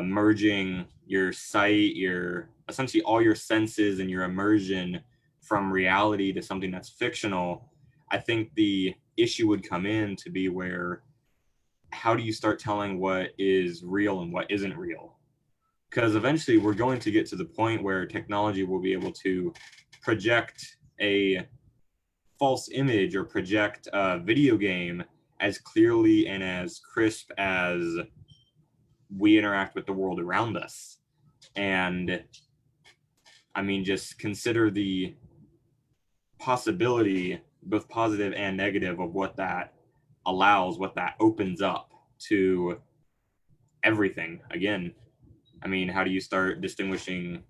C: merging your sight, your essentially all your senses and your immersion from reality to something that's fictional. I think the issue would come in to be where how do you start telling what is real and what isn't real? Because eventually we're going to get to the point where technology will be able to project a false image or project a video game as clearly and as crisp as we interact with the world around us. And I mean, just consider the possibility, both positive and negative, of what that allows, what that opens up to everything. Again, I mean, how do you start distinguishing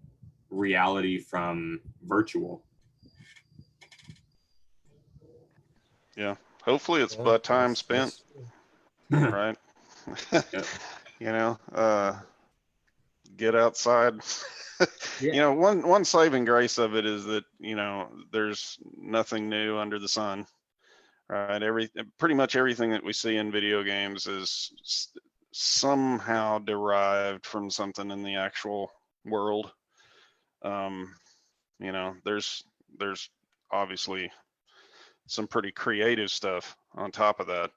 C: reality from virtual?
D: Yeah. Hopefully it's by time spent, right?
C: Yep.
D: You know, get outside.
A: Yeah.
D: You know, one saving grace of it is that, you know, there's nothing new under the sun, right? Pretty much everything that we see in video games is somehow derived from something in the actual world. You know, there's obviously some pretty creative stuff on top of that.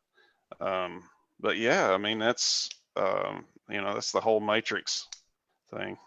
D: But yeah, I mean, that's you know, that's the whole Matrix thing.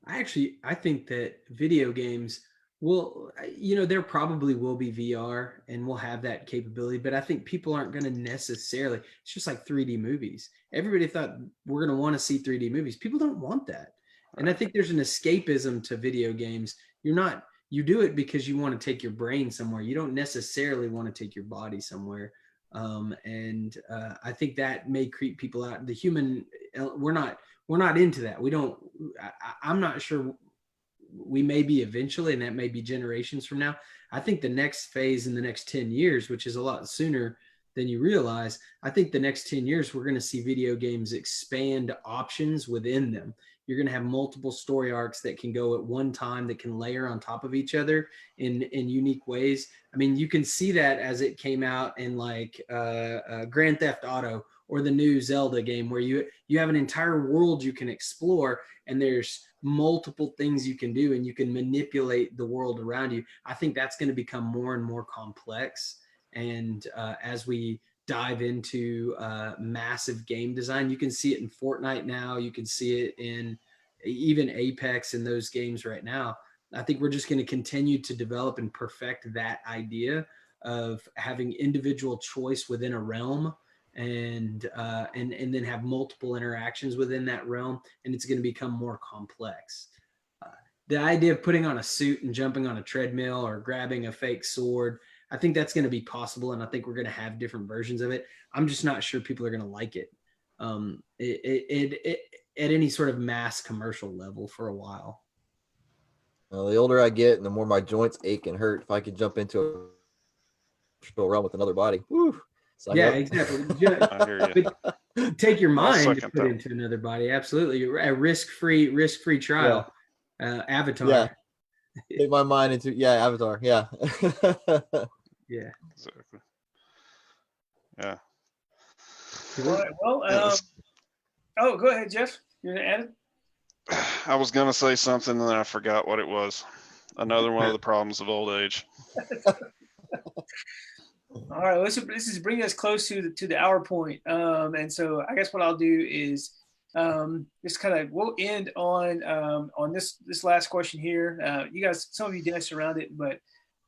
A: I think that video games will, you know, there probably will be VR and we'll have that capability, but I think people aren't going to necessarily, it's just like 3D movies. Everybody thought we're going to want to see 3D movies. People don't want that. And I think there's an escapism to video games. You do it because you want to take your brain somewhere. You don't necessarily want to take your body somewhere. I think that may creep people out. The human, we're not into that. We don't, I'm not sure, we may be eventually, and that may be generations from now. I think the next phase in the next 10 years, which is a lot sooner than you realize, I think the next 10 years, we're going to see video games expand options within them. You're going to have multiple story arcs that can go at one time, that can layer on top of each other in unique ways. I mean, you can see that as it came out in like Grand Theft Auto or the new Zelda game, where you have an entire world you can explore, and there's multiple things you can do, and you can manipulate the world around you. I think that's going to become more and more complex. And as we dive into massive game design, you can see it in Fortnite now. You can see it in even Apex and those games right now. I think we're just going to continue to develop and perfect that idea of having individual choice within a realm, and then have multiple interactions within that realm, and it's going to become more complex. The idea of putting on a suit and jumping on a treadmill or grabbing a fake sword, I think that's going to be possible, and I think we're going to have different versions of it. I'm just not sure people are going to like it, at any sort of mass commercial level for a while.
E: Well, the older I get and the more my joints ache and hurt, if I could jump into a virtual realm with another body, woo.
A: Yeah, exactly.
D: I hear you.
A: But take your mind to put
D: that.
A: into another body. Absolutely. A risk-free trial. Avatar.
E: Yeah. Take my mind into Avatar. Yeah.
A: Yeah.
D: Exactly. Yeah.
B: All right. Well, oh, go ahead, Jeff. You're gonna add it.
D: I was gonna say something and then I forgot what it was. Another one of the problems of old age.
B: All right, this is bringing us close to the hour point. And so I guess what I'll do is just kind of we'll end on this last question here. You guys, some of you danced around it, but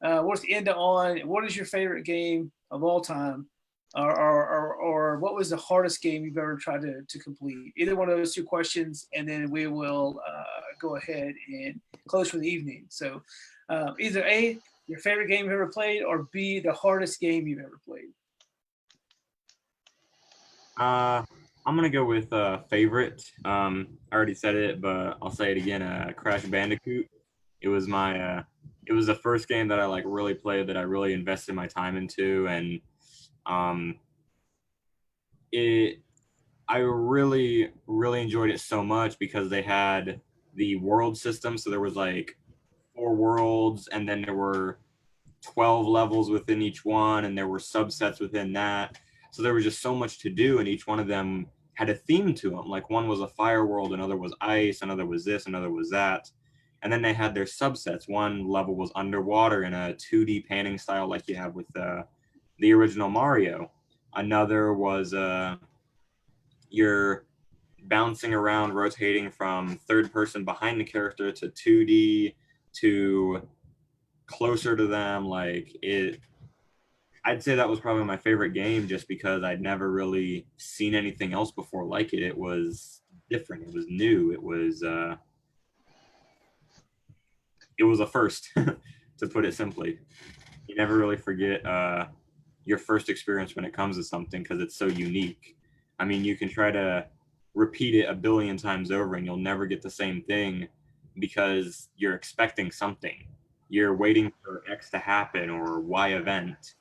B: we'll just end on what is your favorite game of all time, or what was the hardest game you've ever tried to complete? Either one of those two questions, and then we will go ahead and close for the evening. So either A, your favorite game you've ever played, or B, the hardest game you've ever played.
C: I'm gonna go with favorite. I already said it, but I'll say it again. Crash Bandicoot. It was my it was the first game that I like really played, that I really invested my time into, and I really enjoyed it so much because they had the world system. So there was like 4 worlds, and then there were 12 levels within each one, and there were subsets within that. So there was just so much to do, and each one of them had a theme to them. Like one was a fire world, another was ice, another was this, another was that. And then they had their subsets. One level was underwater in a 2D painting style like you have with the original Mario. Another was you're bouncing around, rotating from third person behind the character to 2D to closer to them. I'd say that was probably my favorite game, just because I'd never really seen anything else before like it. It was different, it was new, it was a first. To put it simply, you never really forget your first experience when it comes to something, because it's so unique. I mean, you can try to repeat it a billion times over and you'll never get the same thing, because you're expecting something. You're waiting for X to happen or Y event.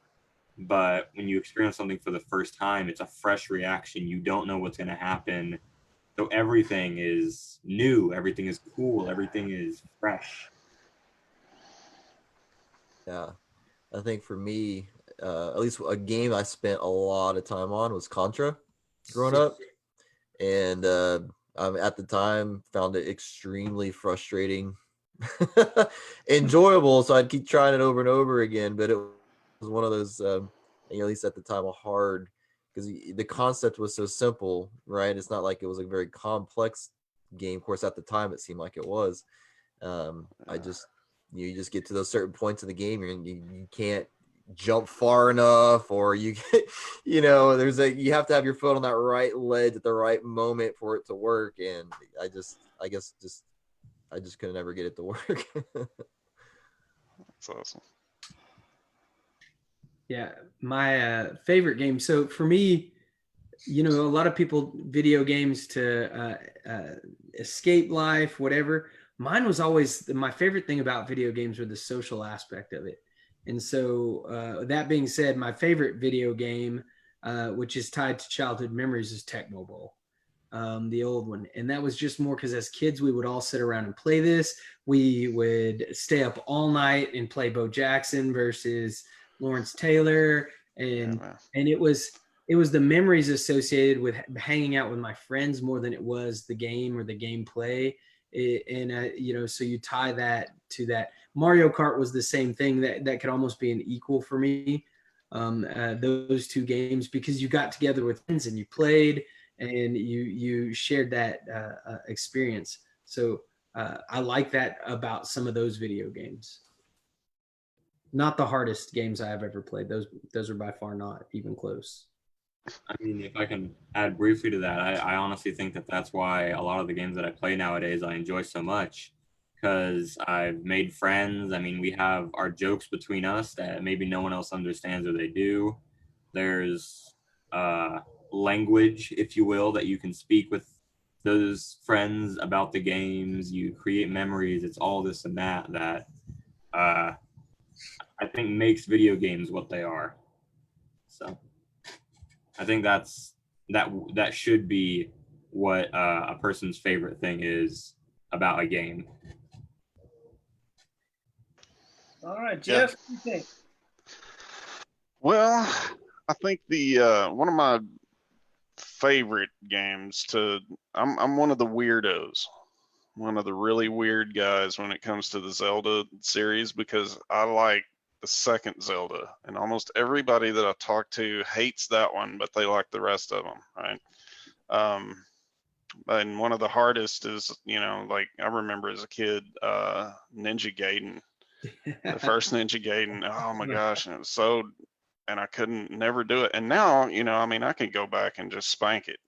C: But when you experience something for the first time, it's a fresh reaction. You don't know what's going to happen. So everything is new. Everything is cool. Everything is fresh.
E: Yeah, I think for me, at least a game I spent a lot of time on was Contra growing up. And at the time found it extremely frustrating. Enjoyable, so I'd keep trying it over and over again, but it was one of those at least at the time hard, because the concept was so simple, right? It's not like it was a very complex game. Of course, at the time it seemed like it was. You just get to those certain points in the game and you can't jump far enough, or you you have to have your foot on that right ledge at the right moment for it to work, and I just could never get it to work.
D: That's awesome.
A: Yeah, my favorite game. So for me, a lot of people video games to escape life, whatever. Mine was always my favorite thing about video games were the social aspect of it. And so that being said, my favorite video game, which is tied to childhood memories, is Tecmo Bowl, the old one. And that was just more because as kids, we would all sit around and play this. We would stay up all night and play Bo Jackson versus Lawrence Taylor. And it was the memories associated with hanging out with my friends more than it was the game or the gameplay. So you tie that to that. Mario Kart was the same thing, that could almost be an equal for me. Those two games, because you got together with friends and you played and you shared that experience. So I like that about some of those video games. Not the hardest games I have ever played. Those are by far not even close.
C: I mean, if I can add briefly to that, I honestly think that that's why a lot of the games that I play nowadays I enjoy so much, because I've made friends. I mean, we have our jokes between us that maybe no one else understands, or they do. There's language, if you will, that you can speak with those friends about the games. You create memories. It's all this and that I think makes video games what they are. So I think that should be what a person's favorite thing is about a game.
B: All right, Jeff, what do you think?
D: Well, I think the one of my favorite games to. I'm one of the weirdos, one of the really weird guys when it comes to the Zelda series, because I like the second Zelda, and almost everybody that I talk to hates that one, but they like the rest of them, right? And one of the hardest is, like I remember as a kid, Ninja Gaiden, the first Ninja Gaiden. Oh my gosh, and it was so, and I couldn't never do it. And now, I mean, I can go back and just spank it.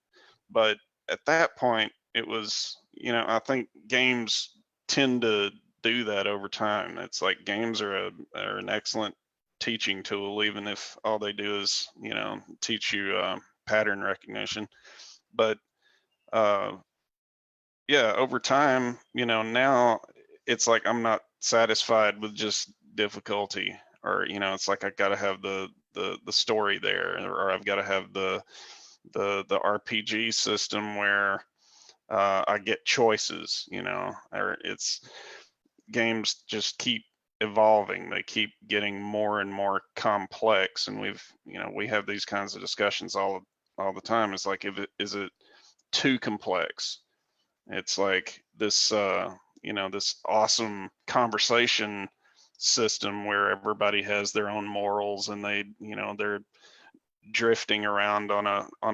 D: But at that point, it was, I think games tend to do that over time. It's like games are an excellent teaching tool, even if all they do is, teach you pattern recognition. But yeah, over time, now it's like I'm not satisfied with just difficulty, or it's like I got to have the story there, or I've got to have the RPG system where I get choices, or it's games just keep evolving. They keep getting more and more complex, and we have these kinds of discussions all the time. It's like, is it too complex? It's like this, this awesome conversation system where everybody has their own morals, and they're drifting around on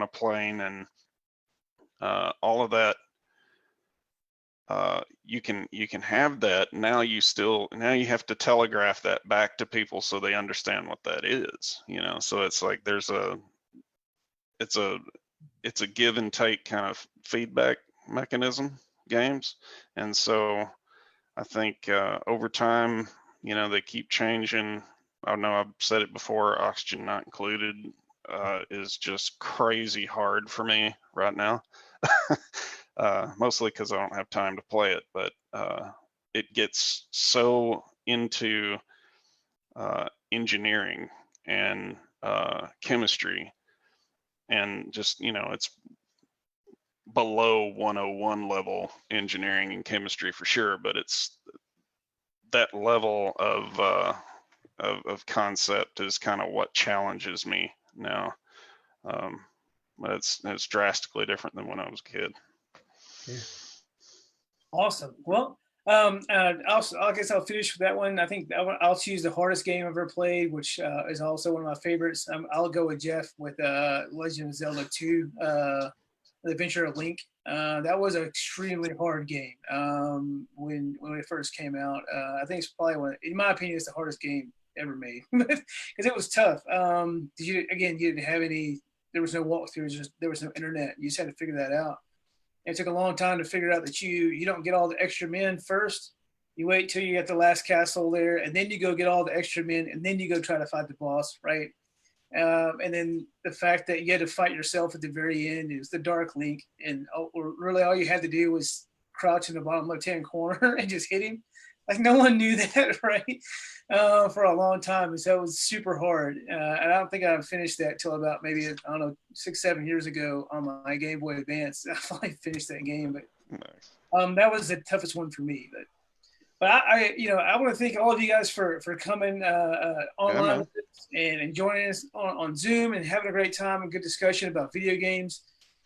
D: a plane, and all of that. You can have that. Now you have to telegraph that back to people so they understand what that is. So it's like it's a give and take kind of feedback mechanism, games. And so I think over time, they keep changing. I know I've said it before, Oxygen Not Included is just crazy hard for me right now. Mostly because I don't have time to play it, but it gets so into engineering and chemistry, and just, it's below 101 level engineering and chemistry for sure, but it's that level of concept is kind of what challenges me now. But it's drastically different than when I was a kid.
A: Yeah.
B: Awesome. Well, I guess I'll finish with that one. I think I'll choose the hardest game I've ever played, which is also one of my favorites. I'll go with Jeff with Legend of Zelda 2, The Adventure of Link. That was an extremely hard game when it first came out. I think it's probably in my opinion, it's the hardest game ever made because it was tough. You didn't have any. There was no walkthroughs. There was no internet. You just had to figure that out. It took a long time to figure out that you don't get all the extra men first. You wait till you get the last castle there, and then you go get all the extra men, and then you go try to fight the boss, right? And then the fact that you had to fight yourself at the very end, it was the Dark Link, and really all you had to do was crouch in the bottom left-hand corner and just hit him. Like no one knew that, right? For a long time, and so it was super hard. And I don't think I finished that till about maybe 6-7 years ago on my Game Boy Advance. I finally finished that game, but
D: Nice.
B: that was the toughest one for me. But I want to thank all of you guys for coming online with us and joining us on Zoom and having a great time and good discussion about video games.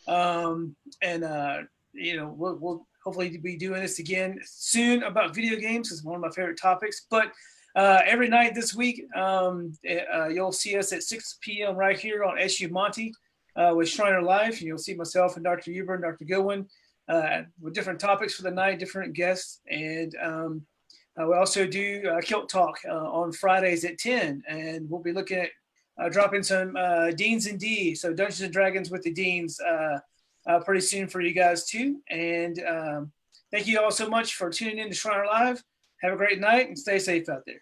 B: We'll hopefully be doing this again soon about video games. It's one of my favorite topics. But every night this week, you'll see us at 6 p.m. right here on SU Monty with Schreiner Life. And you'll see myself and Dr. Huber and Dr. Goodwin with different topics for the night, different guests. And we also do Kilt Talk on Fridays at 10. And we'll be looking at dropping some Deans and D. So Dungeons and Dragons with the Deans pretty soon for you guys too. And thank you all so much for tuning in to Schreiner Live. Have a great night and stay safe out there.